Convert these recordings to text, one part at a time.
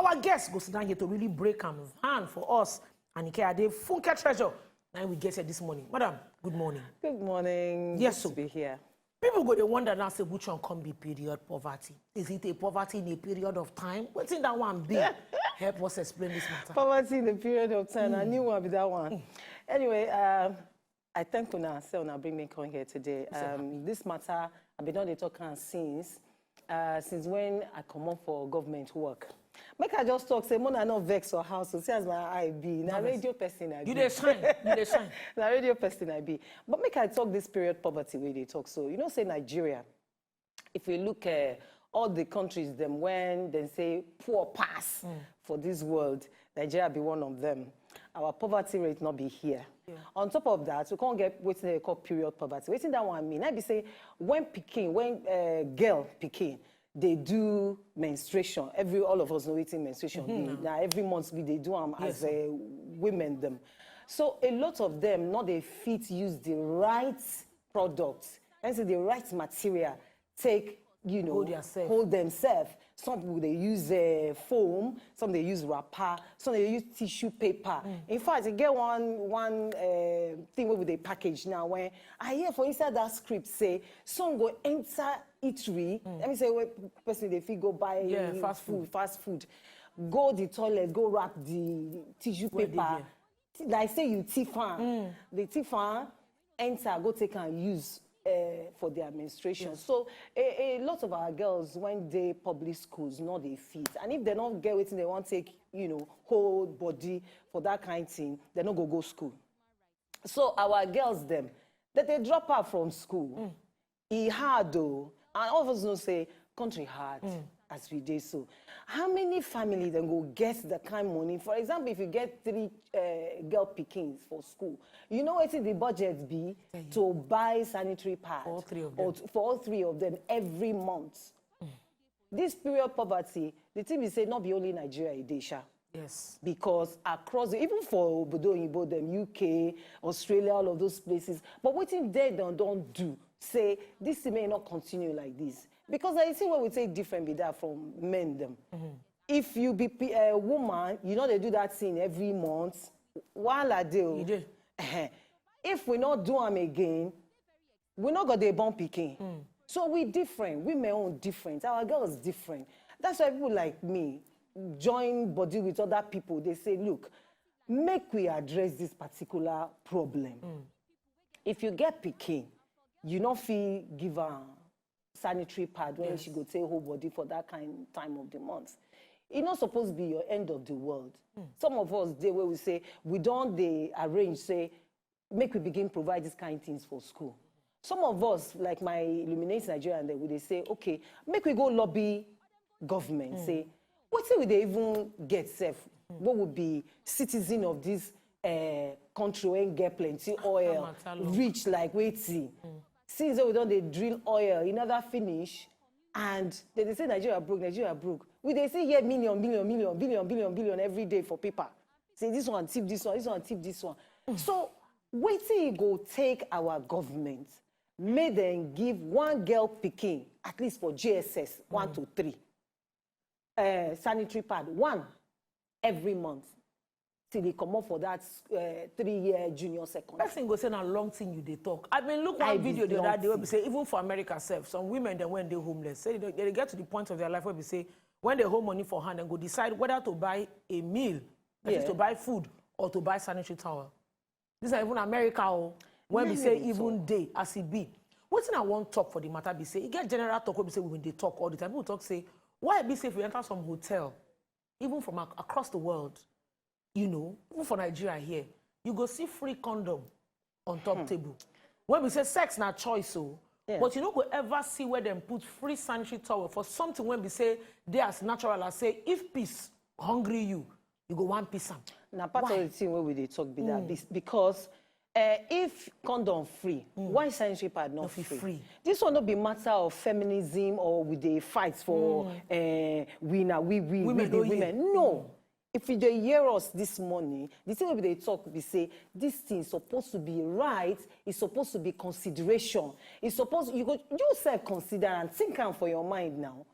Our guest goes down here to really break hand for us. And Ike Ade, Funke Treasure. Now we get here this morning. Madam, good morning. Good morning. Yes, good to be here. People go, they wonder now, say, which one can be period poverty? Is it a poverty in a period of time? What's in that one be? Help us explain this matter. Poverty in a period of time. I knew one be that one. Anyway, I thank Una, say Una bring me come here today. This matter, I've been on the talk since when I come up for government work. Make I just talk, say, Mona no vex or house, so see as my eye be. Now radio person I be. You dey shine, you dey shine. Now radio person I be. But make I talk this period poverty where they talk. So, you know, say Nigeria, if you look at all the countries, them when they say poor pass for this world, Nigeria be one of them. Our poverty rate not be here. Yeah. On top of that, we can't get what they call period poverty. Waiting that one mean? I be say when girl picking, they do menstruation. All of us know eating menstruation. Now every month they do them as women them. So a lot of them not they fit use the right products and so the right material. Take hold themselves. Some people they use foam, some they use wrapper, some they use tissue paper. In fact, you get one thing where they package now. When I hear for inside that script say some go enter eatery. Let me say, person they go buy fast food, go the toilet, go wrap the tissue paper. Like say you tiffan, the tiffan enter, go take and use. For their menstruation. Yes. So a lot of our girls, when they public schools, know they fit. And if they don't get it, they want to take, whole body for that kind of thing, they don't go school. So our girls, them, that they drop out from school. It hard though. And all of us know say, country hard. As we did so. How many families then go get the kind of money? For example, if you get 3 girl pickings for school, you know what the budget be to buy sanitary pads for all three of them every month. This period poverty, the thing is say not be only Nigeria, Idesha. Yes. Because across, even for Obodo, them UK, Australia, all of those places, but what they don't do, say this may not continue like this. Because I see what we say different be that from men them. If you be a woman, you know they do that thing every month. While I do, if we not do them again, we not got the born picking. So we different. Women own different. Our girls different. That's why people like me join body with other people. They say, look, make we address this particular problem. If you get picking, you not feel give her sanitary pad when she go take whole body for that kind of time of the month. It's not supposed to be your end of the world. Some of us, they where we say, we don't arrange, say, make we begin provide these kind of things for school. Some of us, like my Illuminate Nigeria, they say, okay, make we go lobby government, say, what would they even get safe? What would be citizen of this country and get plenty oil, rich like Wetin? Since we don't they drill oil, you never finish, and they say Nigeria broke. We they say here billion every day for paper. Say this one tip this one, this one tip this one. So Wetin go take our government, may then give one girl picking, at least for JSS, 1 to 3. Sanitary pad, 1 every month. Till they come up for that 3-year junior second. That thing go say a long thing you they talk. I mean, look one video the other day where we say, even for America self, some women then when they're homeless, say they get to the point of their life where we say, when they hold money for hand and go decide whether to buy a meal, that is to buy food, or to buy sanitary towel. This is even America, or when we say even day as it be. What's in I want talk for the matter be say, you get general talk where we say when they talk all the time. People talk say, why be say if we enter some hotel, even from across the world, even for Nigeria here, you go see free condom on top table. When we say sex not choice, but you don't go ever see where them put free sanitary towel for something when we say they as natural as say if peace hungry you go one piece. Now part of the thing where we they talk be that because if condom free, why sanitary pad not free? This will not be matter of feminism or with the fights for women. No. If you hear us this morning, the thing we they talk, we say, this thing is supposed to be right, it's supposed to be consideration. It's supposed, you self-consider and think for your mind now.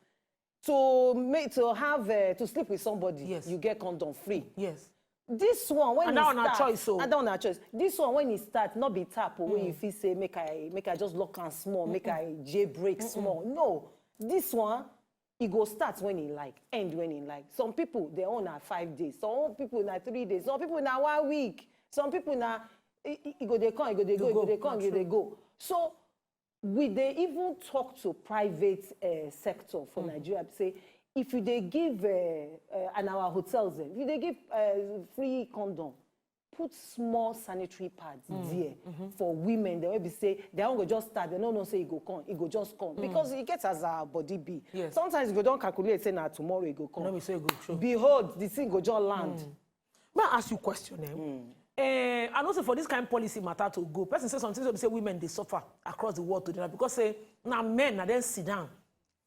to sleep with somebody, yes, you get condom free. Yes. This one when and you that start, on choice, so. and that on our choice. This one when you start, not be tap or when you feel say make I just lock and small, make I jailbreak small. No, this one it go start when he like, end when he like. Some people they own are 5 days, some people na 3 days, some people na 1 week, some people na it go they come, it go they go, it go they come, it go they go. So they even talk to private sector for Nigeria say if you they give and our hotels if they give free condom, put small sanitary pads there for women. They will be say they don't go just start. They don't know say it go come, it go just come because it gets as our body be. Yes. Sometimes if you don't calculate, say now tomorrow it go come. No, we say go show. Behold, the thing go just land. May I ask you a question? And also for this kind of policy matter to go, person say something say women they suffer across the world today because say now men then sit down,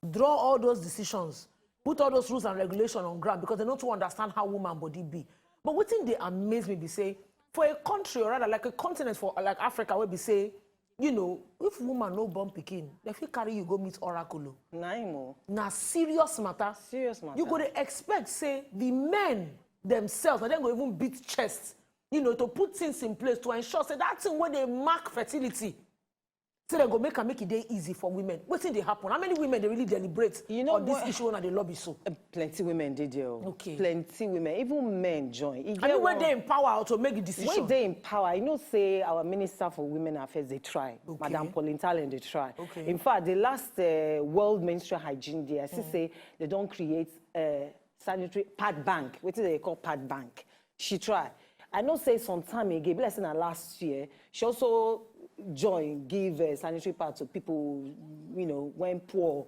draw all those decisions, put all those rules and regulations on ground because they don't understand how woman body be. But what thing they amaze me be say for a country or rather like a continent for like Africa where be say, you know, if woman no born pikin, they feel carry you go meet oracle. Na serious matter. Serious matter. You go to expect say the men themselves and then go even beat chest. You know, to put things in place to ensure say that thing where they mark fertility. So they go make it day easy for women. What thing they happen? How many women they really deliberate on this issue on the lobby so? Plenty women did there. Okay. Plenty women, even men join. I mean when they empower to make a decision. When they empower, you know, say our Minister for Women Affairs, they try. Okay. Madam Pauline Talent, they try. Okay. In fact, the last World Menstrual Hygiene Day, I say they don't create sanitary pad bank. What do they call pad bank? She tried. I know say some time ago, but less than last year, she also give sanitary pads to people, you know, when poor,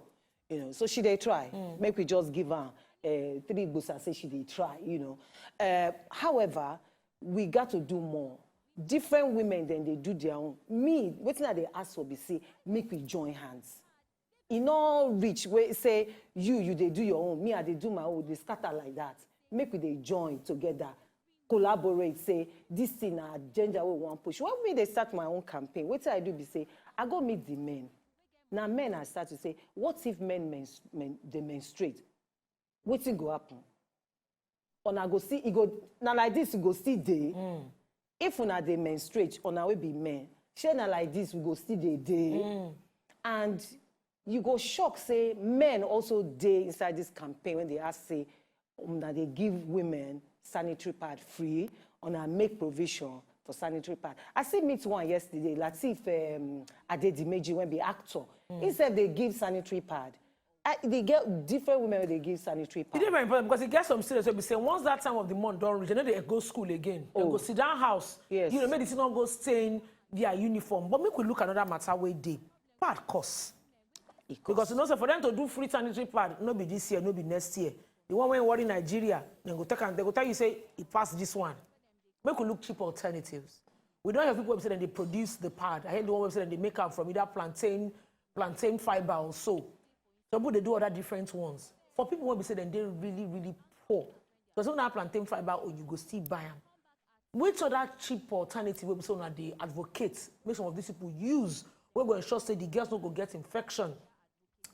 you know. So she they try. Make we just give her 3 boosts and say she they try, you know. However, we got to do more. Different women then they do their own. Me, waiting that they ask for, be say make we join hands. In all reach, where say you they do your own, me I they do my own, they scatter like that. Make we they join together. Collaborate, say this thing na agenda we want push. When me they start my own campaign, what I do be say I go meet the men. Now men I start to say, what if men they menstruate? Wetin go happen? Una go see it go now like this, you go see day. If una they menstruate, una will be men. Share na like this, we go see day. And you go shock say men also day inside this campaign when they ask say that they give women sanitary pad free, on a make provision for sanitary pad. I see meet one yesterday, let's see if Adedimeji when be actor. Instead they give sanitary pad. They get different women when they give sanitary pad. It's very important because it gets some students will be saying once that time of the month don't reach, then they go school again. They go sit down house. Yes. You know, medicine don't go stain their uniform. But make we look another matter where they pad costs. Because you know, so for them to do free sanitary pad, no be this year, no be next year. The one when you worry Nigeria, they go tell you say it passed this one. Make we look cheap alternatives. We don't have people who say that they produce the pad. I heard the one website that they make up from either plantain fiber or so. Some people they do other different ones. For people who say that they're really, really poor. Because when you have plantain fiber or you go still buy them. Which other cheap alternative we say that they advocate, make some of these people use, we're going to ensure say the girls don't go get infection.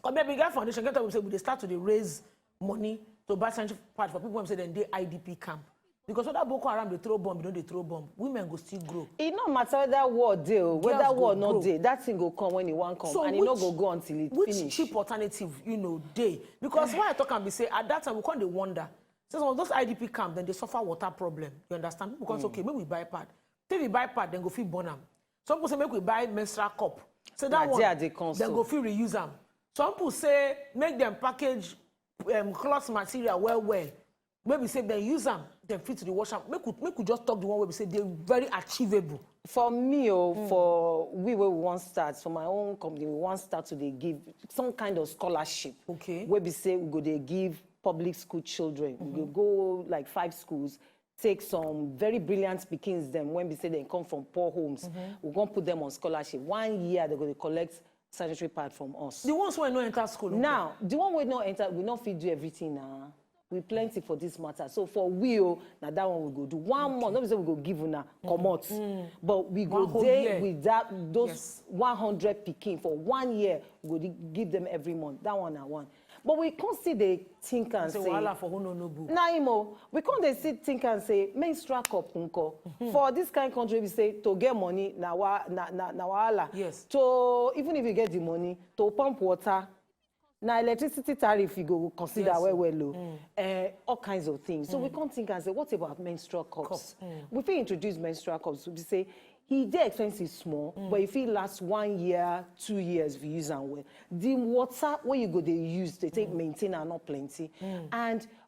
Or maybe get foundation, get up say they start to raise money to buy sanitary pad for people who say then they IDP camp. Because whether Boko Haram they throw bomb, they don't they throw bomb. Women go still grow. It no matter whether war deal, whether war not day, that thing go come when it won't come, so and it not go until it finish. Which cheap alternative, you know, day? Because why I talk and be say at that time we can't wonder. So some of those IDP camp then they suffer water problem. You understand? Because okay, maybe we buy pad. If we buy pad, then go feel burn them. Some people say make we buy menstrual cup. So that one, then go feel reuse them. Some people say make them package cloth material well. Maybe say they use them, then fit to the wash. Make we just talk the one where we say they're very achievable. For me, for we where we want start, for my own company, we want start to they give some kind of scholarship. Okay. Where we say we go they give public school children. We go like 5 schools, take some very brilliant speakings them when we say they come from poor homes. We're gonna put them on scholarship. 1 year they're gonna collect sanitary pad from us. The ones who are not enter school. Now, the one we not enter, we not fit do everything now. We plenty for this matter. So for we, now that one we go do 1 month. Not say we go give una come out, but we go there with those 100 picking for 1 year. We go give them every month. That one I want. But we can't see the think and say. For who no book. Naimo, we can't they see think and say menstrual cup unko. For this kind of country, we say to get money na wahala. Yes. To even if you get the money, to pump water. Now electricity tariff you go consider well low. All kinds of things. So we can't think and say, what about menstrual cups? We feel introduce menstrual cups, we say they're expensive small, but if it lasts 1 year, 2 years if you use them well. The water where you go they use, they take maintain are not plenty.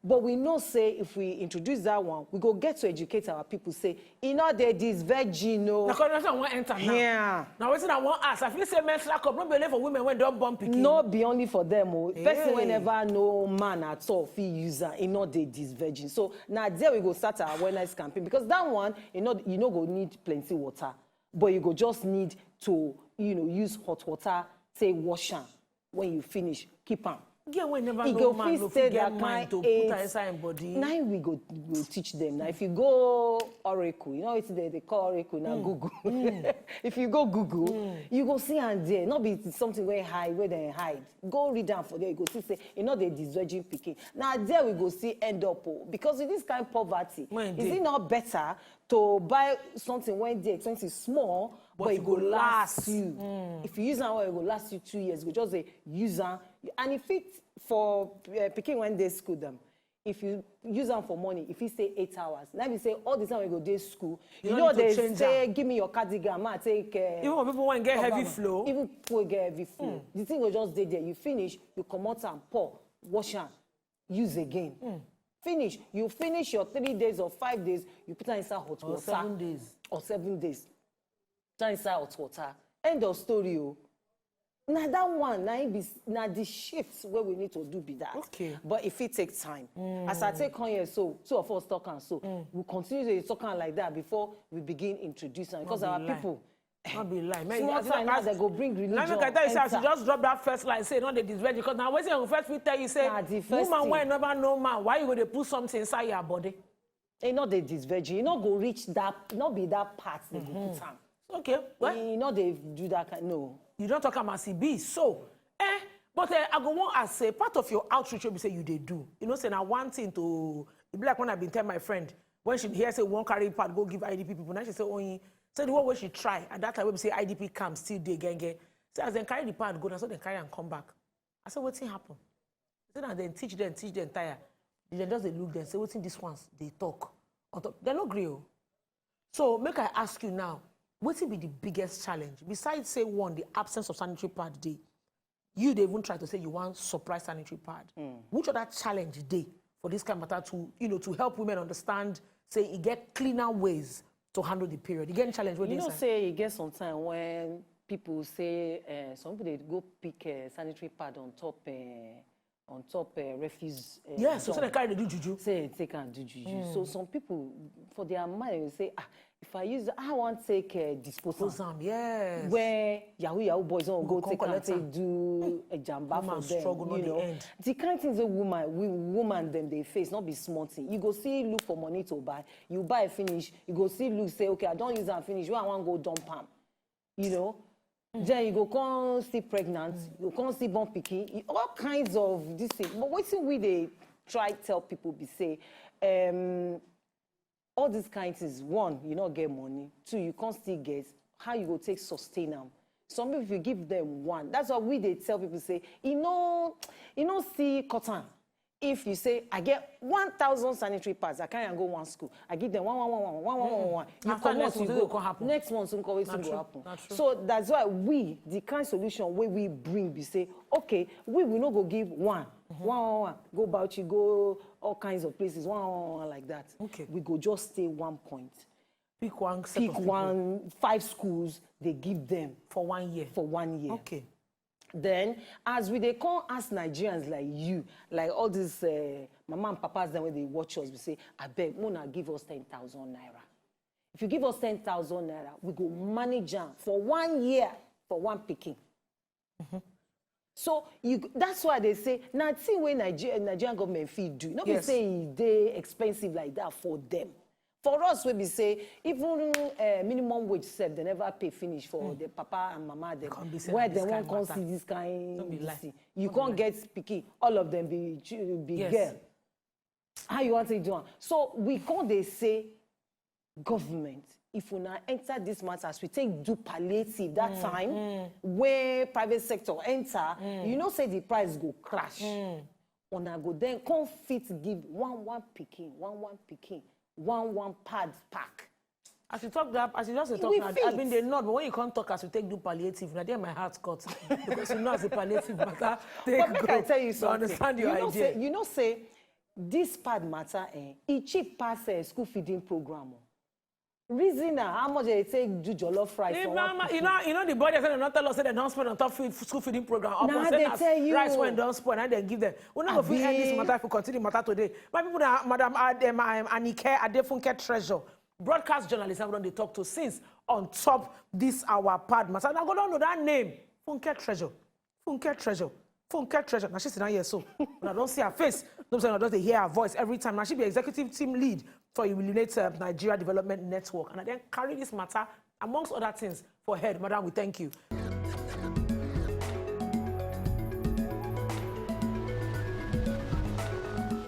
But we know say if we introduce that one, we go get to educate our people say, this virgin no. Now I want enter now. Yeah. Now I want ask. I feel say menstrual cup not be for women when don't born pikin. No be only for them. Person whenever no man at all fee user, this virgin. So now there we go start our awareness campaign because that one, you know go need plenty water, but you go just need to use hot water, say wash am. When you finish, keep am. Yeah, we never know man no fit get mind to put inside in body. Now we go teach them. Now if you go Oracle, you know what they call Oracle now Google. If you go Google, you go see and there. Not be something where hide, where they hide. Go read down for there. You go see say they disvirgin picking. Now there we go see end up because with this kind of poverty, is it not better to buy something when the expensive small, but it go last you. If you use it, it will last you 2 years. You just say use it. And if it for picking when they school them, if you use them for money, if you say 8 hours, now we say all the time we go to school, you know they say give me your cardigan, I take even when people want to get heavy flow. Even people get heavy flow. The thing will just stay there. You finish, you come out and pour, wash and use again. Finish. You finish your 3 days or 5 days, you put it inside hot water. 7 days. Or 7 days. Put it inside hot water. End of story. Now that one, now the shifts where we need to do be that. Okay. But if it takes time, as I take on here, so two of us talk and so we'll continue to talk like that before we begin introducing because our people. Not be lie. Small time now they go bring religion. Now I tell you, say, just drop that first line, say not the disvirgin because now when you first we tell you say, woman when never know man, why you going to put something inside your body? Ain't not the disvirgin. You not go reach that, not be that part they go put time. Okay. Well, you know they do that kind. No. You don't talk about CB. So, but I go want as say part of your outreach you say you they do. You know, say now one thing to be like when I've been telling my friend when she hear say one carry part go give IDP people. Now she say only say the one way she try at that time we say IDP camp still they gang. So as they carry the part go now so they carry and come back. I said what's happen? So now then teach them tire. Then just they look then say what's in this ones they talk. They're not agree. So make I ask you now. What will be the biggest challenge? Besides, say, one, the absence of sanitary pad day, they even try to say you want supply sanitary pad. Which other challenge day for this kind of matter to, to help women understand, say, you get cleaner ways to handle the period? You get challenge with this? Say you get some time when people say, some people they go pick sanitary pad on top refuse. Yes, so they carry the do juju. Say take and do juju. So some people, for their mind, will say, if I use, I want to take disposal. Yes. Where Yahoo boys don't go take and do a jamba for them. Struggle you know, the end. The kind of things a woman them they face, not be small thing. You go see look for money to buy. You buy finish. You go see look say, okay, I don't use and finish. Where I want to go dump am. You know. Then you go come see pregnant. You go come see born pikin. All kinds of this thing. But what we they try tell people be say. All these kinds is one, you not get money. Two, you can't still get how you go take sustain them. Some people, if you give them one, that's why they tell people say, see cotton. If you say, I get 1,000 sanitary pads, I can't go one school. I give them one. You come out, you go. Next month, soon always will happen. So that's why the kind of solution where we bring, we say, okay, we will not go give one. One. Go about you, go all kinds of places, one like that. Okay. We go just stay 1 point. Pick one. 5 schools, they give them. For 1 year. For 1 year. Okay. Then, as they come ask Nigerians like you, like all these mama and papas, then when they watch us, we say, I beg, Mona, give us 10,000 naira. If you give us 10,000 naira, we go manage them for 1 year for one picking. So that's why they say, now see where Nigerian government fee do. Not be say they expensive like that for them. For us, we be say even minimum wage self, they never pay finish for the papa and mama. Them, where they won't come see this kind. You can't get picky. All of them be girl. How you want to do it? So we can't they say government. If we now enter this matter, as we take do palliative that time where private sector enter, you know say the price go crash. Una go then come fit give one picking, one pad pack. As you talk that, as you just talk now, I mean they not, but when you can't talk as we take do palliative, now there my heart cuts because you know as a palliative matter. But make I tell you something. Understand your idea. You know say this pad matter, it cheap pass school feeding program. Reason how much they take do jollof rice. You know the body said not tell us that they don't spend on top school feeding program. Now they tell you rice when don't spoil and then give them. We not going to end this matter if we continue matter today. My people, Madam Anike Adefunke Treasure, broadcast journalist, I'm going to talk to since on top this our pad matter. I go down to that name, Funke Treasure, Funke Treasure. Funke Treasure. Now she's not here, so I don't see her face. No, I don't hear her voice every time. Now she be executive team lead for Illuminate Nigeria Development Network, and I then carry this matter amongst other things for head. Madam, we thank you.